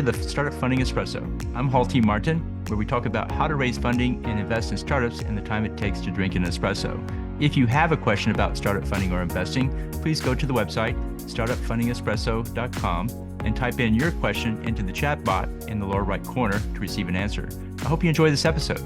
to the Startup Funding Espresso. I'm Hall T. Martin, where we talk about how to raise funding and invest in startups and the time it takes to drink an espresso. If you have a question about startup funding or investing, please go to the website, startupfundingespresso.com, and type in your question into the chat bot in the lower right corner to receive an answer. I hope you enjoy this episode.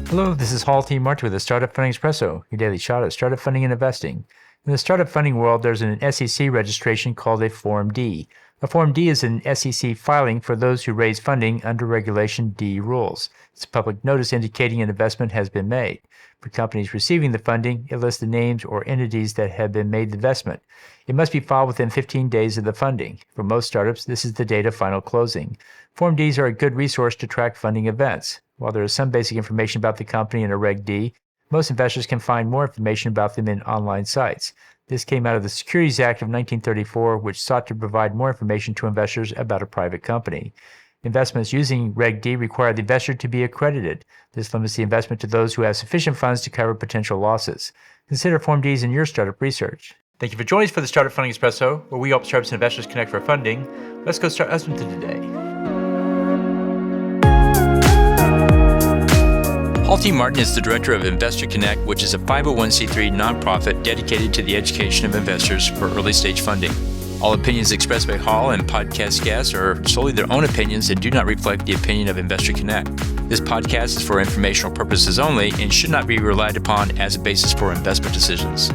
Hello, this is Hall T. Martin with the Startup Funding Espresso, your daily shot at startup funding and investing. In the startup funding world, there's an SEC registration called a FormD. A FormD is an SEC filing for those who raise funding under Regulation D rules. It's a public notice indicating an investment has been made. For companies receiving the funding, it lists the names or entities that have been made the investment. It must be filed within 15 days of the funding. For most startups, this is the date of final closing. FormDs are a good resource to track funding events. While there is some basic information about the company in a Reg D, most investors can find more information about them in online sites. This came out of the Securities Act of 1934, which sought to provide more information to investors about a private company. Investments using Reg D require the investor to be accredited. This limits the investment to those who have sufficient funds to cover potential losses. Consider FormDs in your startup research. Thank you for joining us for the Startup Funding Espresso, where we help startups and investors connect for funding. Let's go start listening to today. Hall T. Martin is the director of Investor Connect, which is a 501c3 nonprofit dedicated to the education of investors for early-stage funding. All opinions expressed by Hall and podcast guests are solely their own opinions and do not reflect the opinion of Investor Connect. This podcast is for informational purposes only and should not be relied upon as a basis for investment decisions.